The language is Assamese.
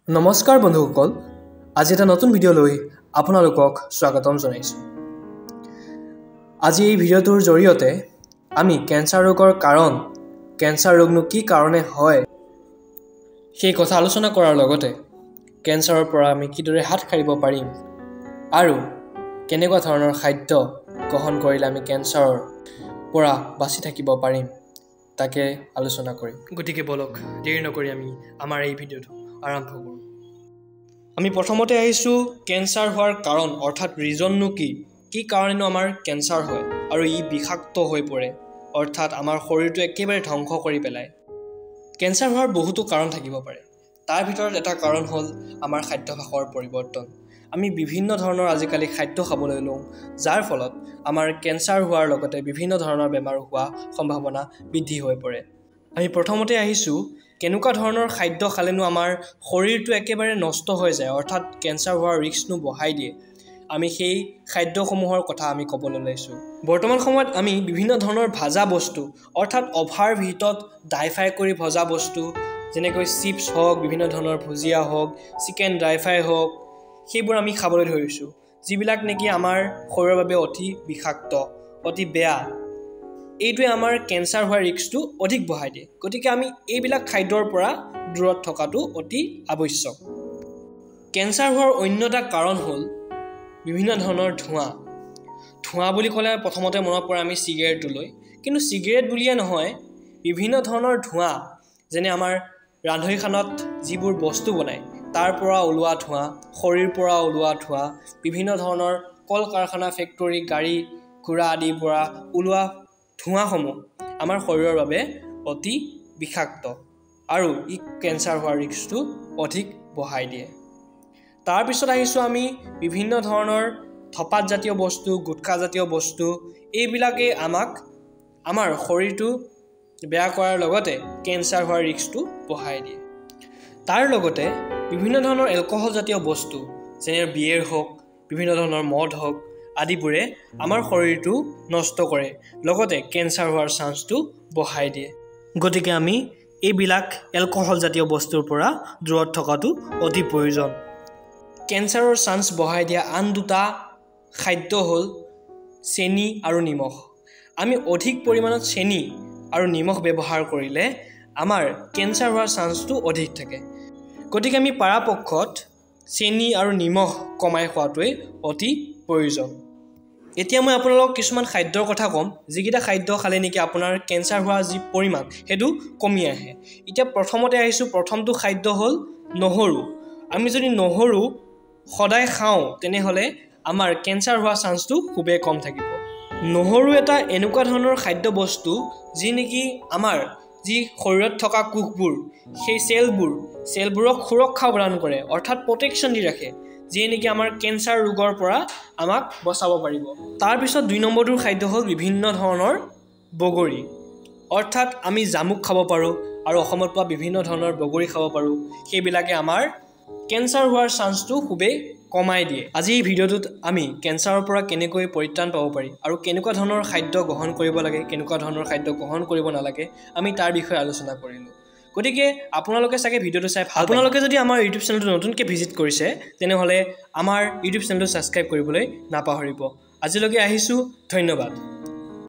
নমস্কাৰ বন্ধুসকল, আজি এটা নতুন ভিডিঅ' লৈ আপোনালোকক স্বাগতম জনাইছোঁ। আজি এই ভিডিঅ'টোৰ জৰিয়তে আমি কেঞ্চাৰ ৰোগৰ কাৰণ, কেঞ্চাৰ ৰোগনো কি কাৰণে হয় সেই কথা আলোচনা কৰাৰ লগতে কেঞ্চাৰৰ পৰা আমি কিদৰে হাত সাৰিব পাৰিম আৰু কেনেকুৱা ধৰণৰ খাদ্য গ্ৰহণ কৰিলে আমি কেঞ্চাৰৰ পৰা বাচি থাকিব পাৰিম তাকে আলোচনা কৰিম। গতিকে বলক দেৰি নকৰি আমি আমাৰ এই ভিডিঅ'টো আৰম্ভ কৰোঁ। আমি প্ৰথমতে আহিছোঁ কেঞ্চাৰ হোৱাৰ কাৰণ অৰ্থাৎ ৰিজননো কি কাৰণেনো আমাৰ কেঞ্চাৰ হয় আৰু ই বিষাক্ত হৈ পৰে অৰ্থাৎ আমাৰ শৰীৰটো একেবাৰে ধ্বংস কৰি পেলায়। কেঞ্চাৰ হোৱাৰ বহুতো কাৰণ থাকিব পাৰে, তাৰ ভিতৰত এটা কাৰণ হ'ল আমাৰ খাদ্যাভ্যাসৰ পৰিৱৰ্তন। আমি বিভিন্ন ধৰণৰ আজিকালি খাদ্য খাবলৈ লওঁ, যাৰ ফলত আমাৰ কেঞ্চাৰ হোৱাৰ লগতে বিভিন্ন ধৰণৰ বেমাৰ হোৱা সম্ভাৱনা বৃদ্ধি হৈ পৰে। আমি প্ৰথমতে আহিছোঁ কেনেকুৱা ধৰণৰ খাদ্য খালেনো আমাৰ শৰীৰটো একেবাৰে নষ্ট হৈ যায় অৰ্থাৎ কেঞ্চাৰ হোৱাৰ ৰিস্কনো বঢ়াই দিয়ে। আমি সেই খাদ্যসমূহৰ কথা আমি ক'বলৈ লৈছোঁ। বৰ্তমান সময়ত আমি বিভিন্ন ধৰণৰ ভাজা বস্তু অৰ্থাৎ অভাৰ হিটত ড্ৰাই ফ্ৰাই কৰি ভজা বস্তু যেনেকৈ চিপছ হওক, বিভিন্ন ধৰণৰ ভুজিয়া হওক, চিকেন ড্ৰাই ফ্ৰাই হওক, সেইবোৰ আমি খাবলৈ ধৰিছোঁ, যিবিলাক নেকি আমাৰ শৰীৰৰ বাবে অতি বিষাক্ত, অতি বেয়া। এইটোৱে আমাৰ কেঞ্চাৰ হোৱাৰ ৰিস্কটো অধিক বঢ়াই দিয়ে। গতিকে আমি এইবিলাক খাদ্যৰ পৰা দূৰত থকাটো অতি আৱশ্যক। কেঞ্চাৰ হোৱাৰ অন্য এটা কাৰণ হ'ল বিভিন্ন ধৰণৰ ধোঁৱা বুলি ক'লে প্ৰথমতে মনত পৰে আমি চিগাৰেটলৈ, কিন্তু চিগাৰেট বুলিয়ে নহয়, বিভিন্ন ধৰণৰ ধোঁৱা যেনে আমাৰ ৰান্ধনিশালত যিবোৰ বস্তু বনায় তাৰ পৰা ওলোৱা ধোঁৱা, খৰিৰ পৰা ওলোৱা ধোঁৱা, বিভিন্ন ধৰণৰ কল কাৰখানা, ফেক্টৰী, গাড়ী ঘোঁৰা আদিৰ পৰা ওলোৱা ধোঁৱাসমূহ আমাৰ শৰীৰৰ বাবে অতি বিষাক্ত আৰু ই কেঞ্চাৰ হোৱাৰ ৰিস্কটো অধিক বঢ়াই দিয়ে। তাৰপিছত আহিছোঁ আমি বিভিন্ন ধৰণৰ ধপাত জাতীয় বস্তু, গুটখা জাতীয় বস্তু, এইবিলাকে আমাৰ শৰীৰটো বেয়া কৰাৰ লগতে কেঞ্চাৰ হোৱাৰ ৰিস্কটো বঢ়াই দিয়ে। তাৰ লগতে বিভিন্ন ধৰণৰ এলকহল জাতীয় বস্তু যেনে বিয়েৰ হওক, বিভিন্ন ধৰণৰ মদ হওক আদিবোৰে আমাৰ শৰীৰটো নষ্ট কৰে, লগতে কেঞ্চাৰ হোৱাৰ চান্সটো বঢ়াই দিয়ে। গতিকে আমি এইবিলাক এলকহল জাতীয় বস্তুৰ পৰা দূৰত থকাটো অতি প্ৰয়োজন। কেঞ্চাৰৰ চান্স বঢ়াই দিয়া আন দুটা খাদ্য হ'ল চেনি আৰু নিমখ। আমি অধিক পৰিমাণত চেনি আৰু নিমখ ব্যৱহাৰ কৰিলে আমাৰ কেঞ্চাৰ হোৱাৰ চান্সটো অধিক থাকে। গতিকে আমি পৰাপক্ষত চেনি আৰু নিমখ কমাই খোৱাটোৱেই অতি প্ৰয়োজন। এতিয়া মই আপোনালোকক কিছুমান খাদ্যৰ কথা ক'ম, যিকেইটা খাদ্য খালে নেকি আপোনাৰ কেঞ্চাৰ হোৱাৰ যি পৰিমাণ সেইটো কমি আহে। এতিয়া প্ৰথমতে আহিছোঁ, প্ৰথমটো খাদ্য হ'ল নহৰু। আমি যদি নহৰু সদায় খাওঁ তেনেহ'লে আমাৰ কেঞ্চাৰ হোৱাৰ চান্সটো খুবেই কম থাকিব। নহৰু এটা এনেকুৱা ধৰণৰ খাদ্য বস্তু যি নেকি আমাৰ যি শৰীৰত থকা কোষবোৰ, সেই চেলবোৰক সুৰক্ষা প্ৰদান কৰে অৰ্থাৎ প্ৰটেকশ্যন দি ৰাখে, যিয়ে নেকি আমাৰ কেঞ্চাৰ ৰোগৰ পৰা আমাক বচাব পাৰিব। তাৰপিছত 2 নম্বৰটোৰ খাদ্য হ'ল বিভিন্ন ধৰণৰ বগৰী, অৰ্থাৎ আমি জামুক খাব পাৰোঁ আৰু অসমত পোৱা বিভিন্ন ধৰণৰ বগৰী খাব পাৰোঁ। সেইবিলাকে আমাৰ কেঞ্চাৰ হোৱাৰ চান্সটো খুবেই কমাই দিয়ে। আজি এই ভিডিঅ'টোত আমি কেঞ্চাৰৰ পৰা কেনেকৈ পৰিত্ৰাণ পাব পাৰি আৰু কেনেকুৱা ধৰণৰ খাদ্য গ্ৰহণ কৰিব লাগে, কেনেকুৱা ধৰণৰ খাদ্য গ্ৰহণ কৰিব নালাগে, আমি তাৰ বিষয়ে আলোচনা কৰিলোঁ। গতিকে আপোনালোকে চাগে ভিডিঅ'টো চাই আপোনালোকে যদি আমাৰ ইউটিউব চেনেলটো নতুনকৈ ভিজিট কৰিছে তেনেহ'লে আমাৰ ইউটিউব চেনেলটো ছাবস্ক্ৰাইব কৰিবলৈ নাপাহৰিব। আজিলৈকে আহিছোঁ, ধন্যবাদ।